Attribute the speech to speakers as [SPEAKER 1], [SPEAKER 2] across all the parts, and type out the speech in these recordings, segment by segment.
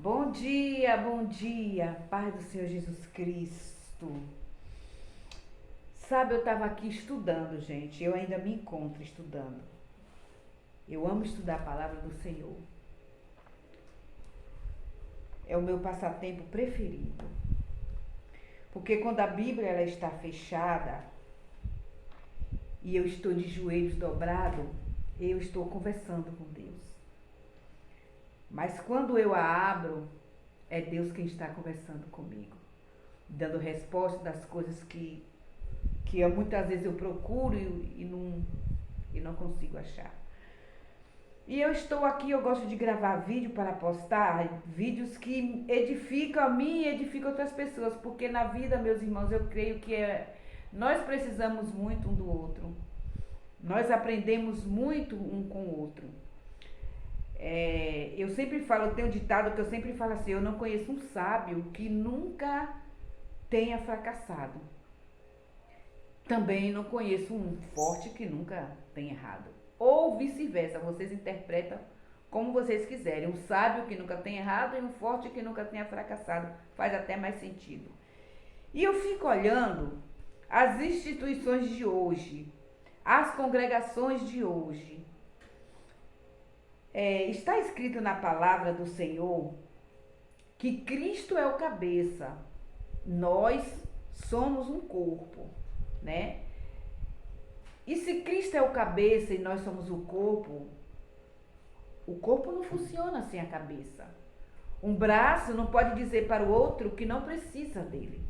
[SPEAKER 1] Bom dia, paz do Senhor Jesus Cristo. Sabe, eu estava aqui estudando, gente, eu ainda me encontro estudando. Eu amo estudar a palavra do Senhor. É o meu passatempo preferido. Porque quando a Bíblia ela está fechada e eu estou de joelhos dobrados, eu estou conversando com Deus. Mas quando eu a abro, é Deus quem está conversando comigo, dando resposta das coisas que muitas vezes eu procuro e não consigo achar. E eu estou aqui, eu gosto de gravar vídeo para postar, vídeos que edificam a mim e edificam outras pessoas, porque na vida, meus irmãos, eu creio que nós precisamos muito um do outro. Nós aprendemos muito um com o outro. Eu sempre falo, eu tenho um ditado que eu sempre falo assim, eu não conheço um sábio que nunca tenha fracassado. Também não conheço um forte que nunca tenha errado. Ou vice-versa, vocês interpretam como vocês quiserem. Um sábio que nunca tenha errado e um forte que nunca tenha fracassado. Faz até mais sentido. E eu fico olhando as instituições de hoje, as congregações de hoje. Está escrito na palavra do Senhor que Cristo é o cabeça. Nós somos um corpo, né? E se Cristo é o cabeça e nós somos o corpo não funciona sem a cabeça. Um braço não pode dizer para o outro que não precisa dele.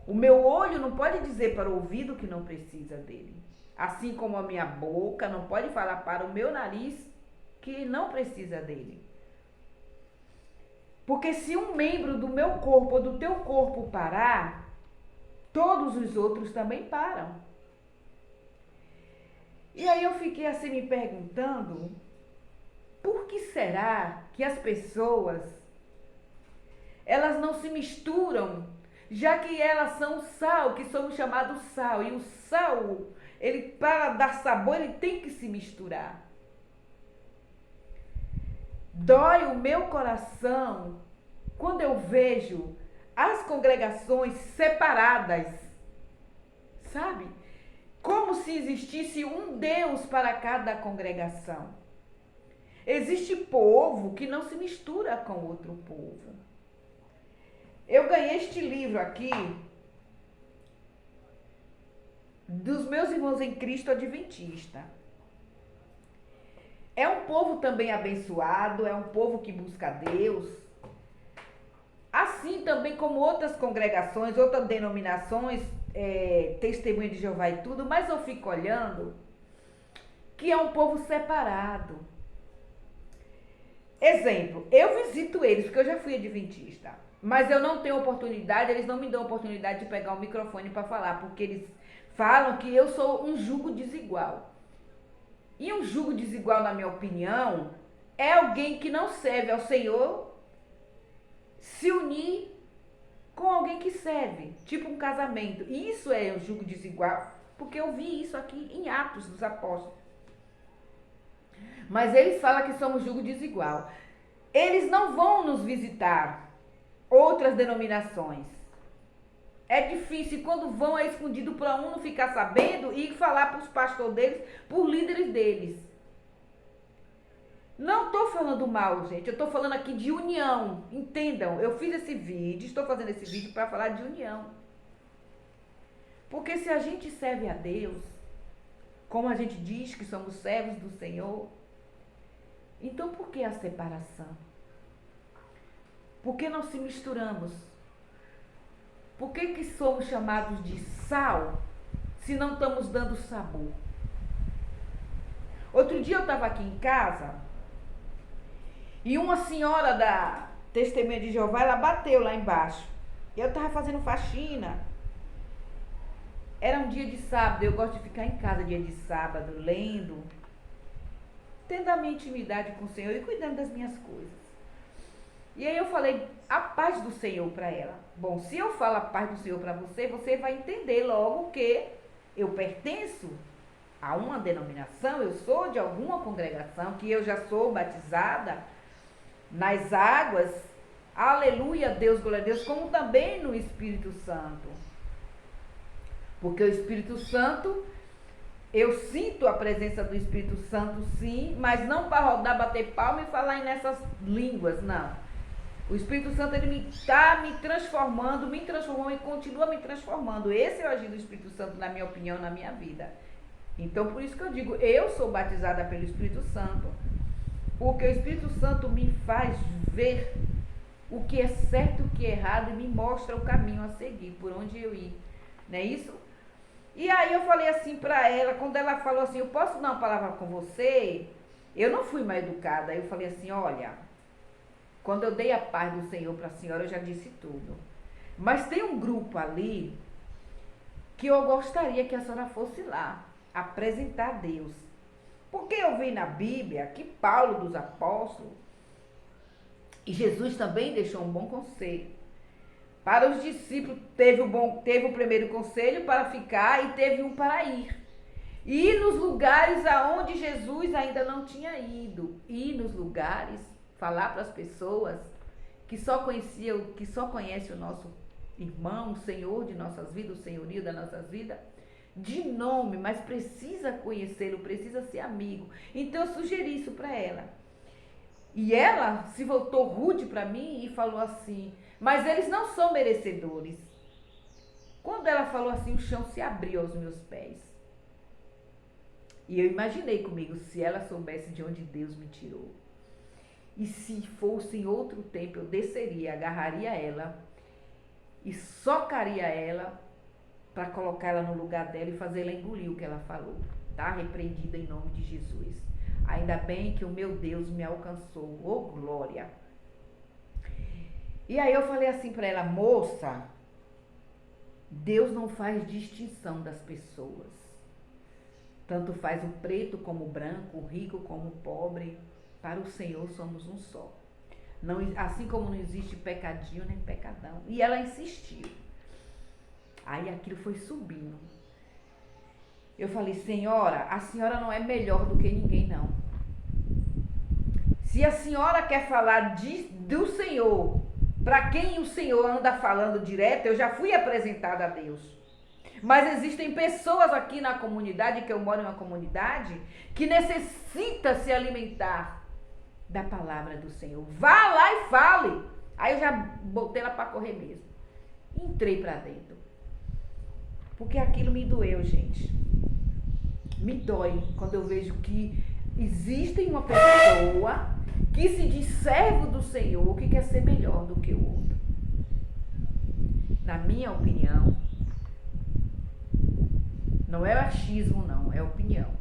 [SPEAKER 1] O meu olho não pode dizer para o ouvido que não precisa dele. Assim como a minha boca não pode falar para o meu nariz que não precisa dele. Porque se um membro do meu corpo ou do teu corpo parar, todos os outros também param. E aí eu fiquei assim me perguntando, por que será que as pessoas, elas não se misturam, já que elas são sal, que somos chamados sal, e o sal, ele para dar sabor, ele tem que se misturar. Dói o meu coração quando eu vejo as congregações separadas, sabe? Como se existisse um Deus para cada congregação. Existe povo que não se mistura com outro povo. Eu ganhei este livro aqui dos meus irmãos em Cristo Adventista. É um povo também abençoado, é um povo que busca Deus. Assim também como outras congregações, outras denominações, Testemunho de Jeová e tudo, mas eu fico olhando que é um povo separado. Exemplo, eu visito eles, porque eu já fui adventista, mas eu não tenho oportunidade, eles não me dão oportunidade de pegar o microfone para falar, porque eles falam que eu sou um jugo desigual. E um jugo desigual, na minha opinião, é alguém que não serve ao Senhor se unir com alguém que serve, tipo um casamento. E isso é um jugo desigual, porque eu vi isso aqui em Atos dos Apóstolos. Mas eles falam que somos jugo desigual. Eles não vão nos visitar, outras denominações. É difícil, quando vão é escondido para um não ficar sabendo e falar para os pastores deles, para os líderes deles. Não estou falando mal, gente, eu estou falando aqui de união, entendam? Eu fiz esse vídeo, estou fazendo esse vídeo para falar de união. Porque se a gente serve a Deus, como a gente diz que somos servos do Senhor, então por que a separação? Por que não se misturamos? Por que somos chamados de sal se não estamos dando sabor? Outro dia eu estava aqui em casa e uma senhora da Testemunha de Jeová, ela bateu lá embaixo. Eu estava fazendo faxina. Era um dia de sábado, eu gosto de ficar em casa dia de sábado, lendo, tendo a minha intimidade com o Senhor e cuidando das minhas coisas. E aí eu falei a paz do Senhor para ela. Bom, se eu falo a paz do Senhor para você, você vai entender logo que eu pertenço a uma denominação, eu sou de alguma congregação, que eu já sou batizada, nas águas, aleluia, Deus, glória a Deus, como também no Espírito Santo. Porque o Espírito Santo, eu sinto a presença do Espírito Santo, sim, mas não para rodar, bater palma e falar nessas línguas, não. O Espírito Santo, ele está me transformando, me transformou e continua me transformando. Esse é o agir do Espírito Santo, na minha opinião, na minha vida. Então, por isso que eu digo, eu sou batizada pelo Espírito Santo, porque o Espírito Santo me faz ver o que é certo e o que é errado e me mostra o caminho a seguir, por onde eu ir. Não é isso? E aí eu falei assim para ela, quando ela falou assim, eu posso dar uma palavra com você? Eu não fui mal educada, eu falei assim, olha, quando eu dei a paz do Senhor para a senhora, eu já disse tudo. Mas tem um grupo ali que eu gostaria que a senhora fosse lá, apresentar a Deus. Porque eu vi na Bíblia que Paulo dos Apóstolos, e Jesus também deixou um bom conselho. Para os discípulos, teve o primeiro conselho para ficar e teve um para ir. Ir nos lugares aonde Jesus ainda não tinha ido. Ir nos lugares, falar para as pessoas que só conhece o nosso irmão, o Senhor de nossas vidas, o senhorio das nossas vidas, de nome, mas precisa conhecê-lo, precisa ser amigo. Então eu sugeri isso para ela. E ela se voltou rude para mim e falou assim, mas eles não são merecedores. Quando ela falou assim, o chão se abriu aos meus pés. E eu imaginei comigo, se ela soubesse de onde Deus me tirou. E se fosse em outro tempo, eu desceria, agarraria ela e socaria ela para colocar ela no lugar dela e fazer ela engolir o que ela falou. Tá? Repreendida em nome de Jesus. Ainda bem que o meu Deus me alcançou. Oh, glória! E aí eu falei assim para ela, moça, Deus não faz distinção das pessoas. Tanto faz o preto como o branco, o rico como o pobre. Para o Senhor somos um só. Não, assim como não existe pecadinho nem pecadão. E ela insistiu. Aí aquilo foi subindo. Eu falei, senhora, a senhora não é melhor do que ninguém, não. Se a senhora quer falar do Senhor, para quem o Senhor anda falando direto, eu já fui apresentada a Deus. Mas existem pessoas aqui na comunidade, que eu moro em uma comunidade, que necessita se alimentar da palavra do Senhor. Vá lá e fale. Aí eu já botei ela para correr mesmo. Entrei para dentro. Porque aquilo me doeu, gente. Me dói quando eu vejo que existe uma pessoa que se diz servo do Senhor, que quer ser melhor do que o outro. Na minha opinião, não é achismo não, é opinião.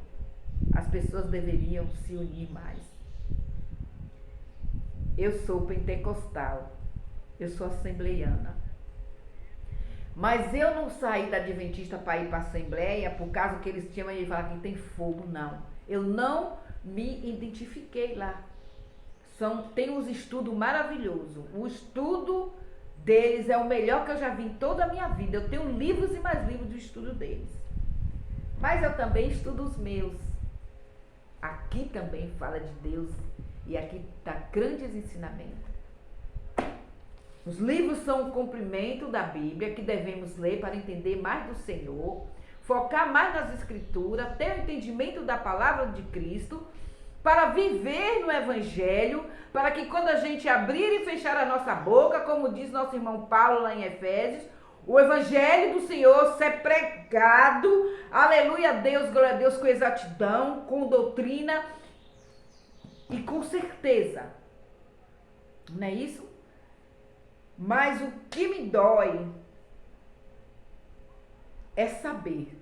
[SPEAKER 1] As pessoas deveriam se unir mais. Eu sou pentecostal, eu sou assembleiana. Mas eu não saí da Adventista para ir para a Assembleia por causa que eles tinham de falar que tem fogo, não. Eu não me identifiquei lá. Tem uns estudos maravilhosos. O estudo deles é o melhor que eu já vi em toda a minha vida. Eu tenho livros e mais livros do estudo deles. Mas eu também estudo os meus. Aqui também fala de Deus e aqui está grandes ensinamentos. Os livros são o cumprimento da Bíblia que devemos ler para entender mais do Senhor, focar mais nas Escrituras, ter o entendimento da palavra de Cristo, para viver no Evangelho, para que quando a gente abrir e fechar a nossa boca, como diz nosso irmão Paulo lá em Efésios, o Evangelho do Senhor ser pregado, aleluia a Deus, glória a Deus, com exatidão, com doutrina e com certeza. Não é isso? Mas o que me dói é saber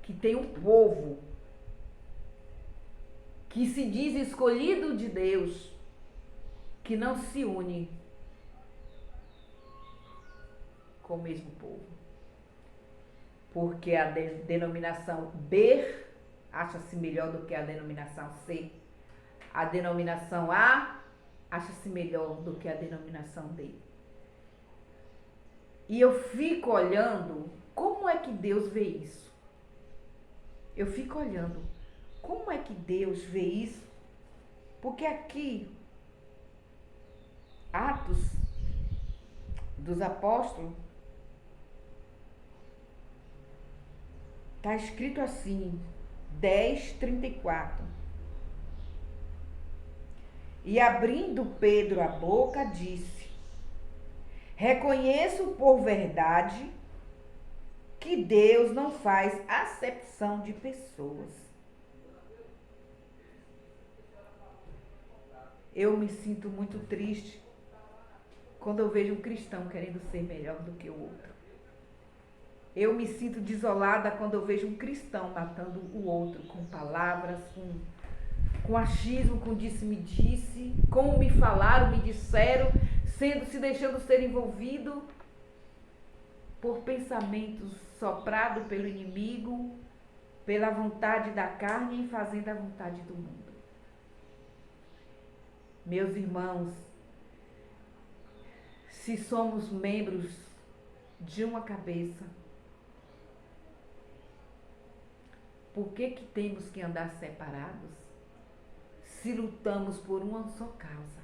[SPEAKER 1] que tem um povo que se diz escolhido de Deus, que não se une com o mesmo povo. Porque a denominação B acha-se melhor do que a denominação C. A denominação A acha-se melhor do que a denominação D. E eu fico olhando, como é que Deus vê isso? Eu fico olhando, como é que Deus vê isso? Porque aqui dos Apóstolos, está escrito assim, 10:34. E abrindo Pedro a boca, disse: reconheço por verdade que Deus não faz acepção de pessoas. Eu me sinto muito triste quando eu vejo um cristão querendo ser melhor do que o outro. Eu me sinto desolada quando eu vejo um cristão matando o outro com palavras, com achismo, com disse-me-disse, como me falaram, me disseram, se deixando ser envolvido por pensamentos soprados pelo inimigo, pela vontade da carne e fazendo a vontade do mundo. Meus irmãos, se somos membros de uma cabeça, por que temos que andar separados se lutamos por uma só causa?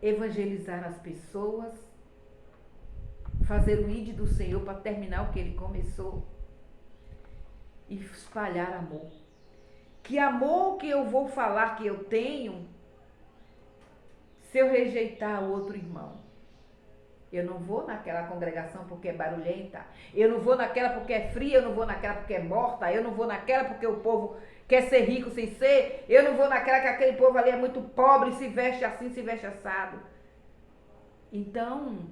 [SPEAKER 1] Evangelizar as pessoas, fazer o ide do Senhor para terminar o que Ele começou e espalhar amor. Que amor que eu vou falar que eu tenho se eu rejeitar o outro irmão? Eu não vou naquela congregação porque é barulhenta, eu não vou naquela porque é fria, eu não vou naquela porque é morta, eu não vou naquela porque o povo quer ser rico sem ser, eu não vou naquela que aquele povo ali é muito pobre, se veste assim, se veste assado. Então,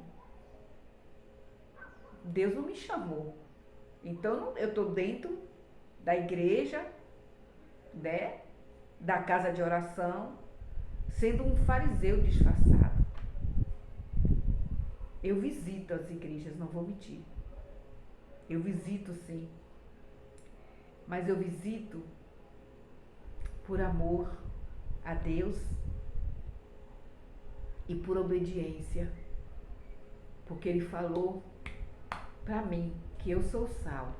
[SPEAKER 1] Deus não me chamou. Então, eu estou dentro da igreja, né, da casa de oração, sendo um fariseu disfarçado. Eu visito as igrejas, não vou mentir. Eu visito sim. Mas eu visito por amor a Deus e por obediência. Porque Ele falou para mim que eu sou sal.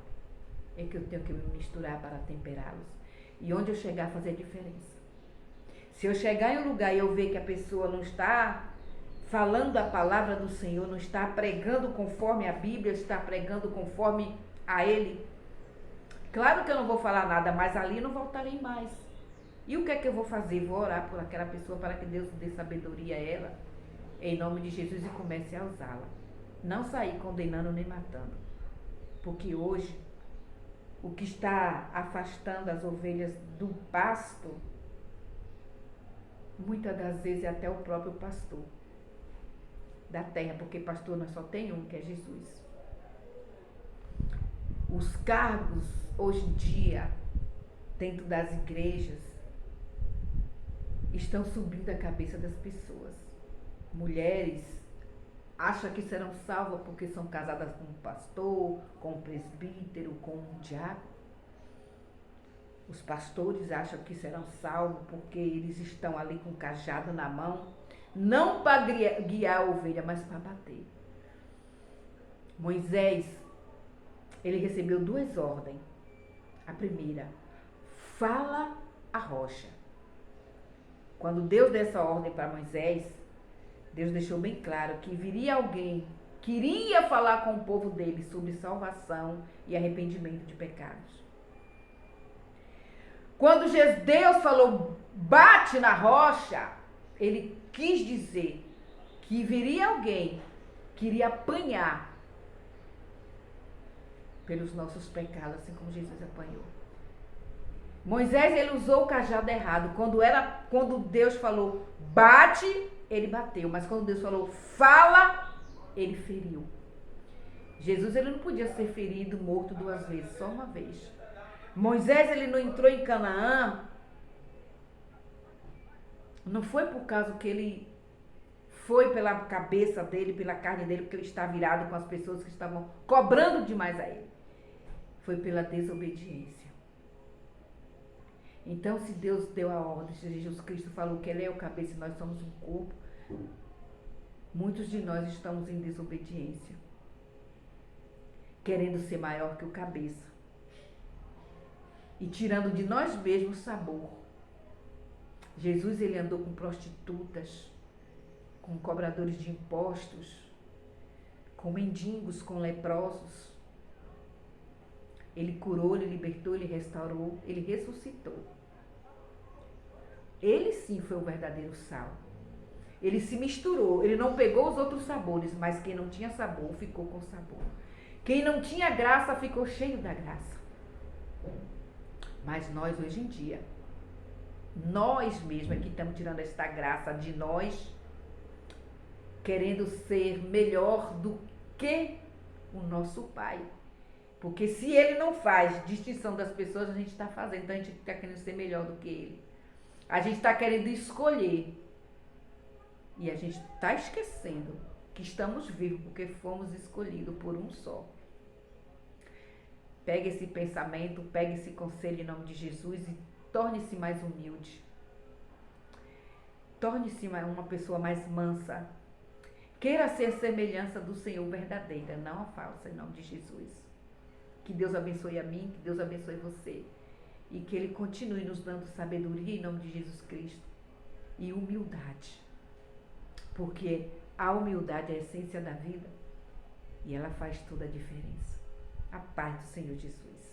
[SPEAKER 1] É que eu tenho que me misturar para temperá-los. E onde eu chegar, fazer diferença. Se eu chegar em um lugar e eu ver que a pessoa não está falando a palavra do Senhor, não está pregando conforme a Bíblia, está pregando conforme a Ele, claro que eu não vou falar nada, mas ali não voltarei mais. E o que é que eu vou fazer? Vou orar por aquela pessoa para que Deus dê sabedoria a ela, em nome de Jesus, e comece a usá-la. Não sair condenando nem matando. Porque hoje, o que está afastando as ovelhas do pasto, muitas das vezes é até o próprio pastor da terra, porque pastor nós só tem um, que é Jesus. Os cargos, hoje em dia, dentro das igrejas, estão subindo a cabeça das pessoas. Mulheres acham que serão salvas porque são casadas com um pastor, com um presbítero, com um diácono. Os pastores acham que serão salvos porque eles estão ali com o cajado na mão, não para guiar a ovelha, mas para bater. Moisés, ele recebeu 2 ordens. A primeira, fala a rocha. Quando Deus deu essa ordem para Moisés, Deus deixou bem claro que viria alguém que iria falar com o povo dele sobre salvação e arrependimento de pecados. Quando Deus falou, bate na rocha, Ele quis dizer que viria alguém que iria apanhar pelos nossos pecados, assim como Jesus apanhou. Moisés, ele usou o cajado errado. Quando Deus falou, bate, ele bateu. Mas quando Deus falou, fala, ele feriu. Jesus, ele não podia ser ferido, morto 2 vezes, só uma vez. Moisés, ele não entrou em Canaã, não foi por causa que ele foi pela cabeça dele, pela carne dele, porque ele estava virado com as pessoas que estavam cobrando demais a ele. Foi pela desobediência. Então, se Deus deu a ordem, se Jesus Cristo falou que Ele é o cabeça e nós somos um corpo, muitos de nós estamos em desobediência, querendo ser maior que o cabeça e tirando de nós mesmos sabor. Jesus, ele andou com prostitutas, com cobradores de impostos, com mendigos, com leprosos. Ele curou, ele libertou, ele restaurou, ele ressuscitou. Ele sim foi o verdadeiro sal. Ele se misturou, ele não pegou os outros sabores, mas quem não tinha sabor ficou com sabor. Quem não tinha graça ficou cheio da graça. Mas nós hoje em dia, nós mesmos é que estamos tirando esta graça de nós, querendo ser melhor do que o nosso Pai. Porque se ele não faz distinção das pessoas, a gente está fazendo. Então a gente está querendo ser melhor do que ele. A gente está querendo escolher. E a gente está esquecendo que estamos vivos porque fomos escolhidos por um só. Pegue esse pensamento, pegue esse conselho em nome de Jesus e torne-se mais humilde. Torne-se uma pessoa mais mansa. Queira ser a semelhança do Senhor verdadeira, não a falsa, em nome de Jesus. Que Deus abençoe a mim, que Deus abençoe você. E que Ele continue nos dando sabedoria em nome de Jesus Cristo. E humildade. Porque a humildade é a essência da vida. E ela faz toda a diferença. A paz do Senhor Jesus.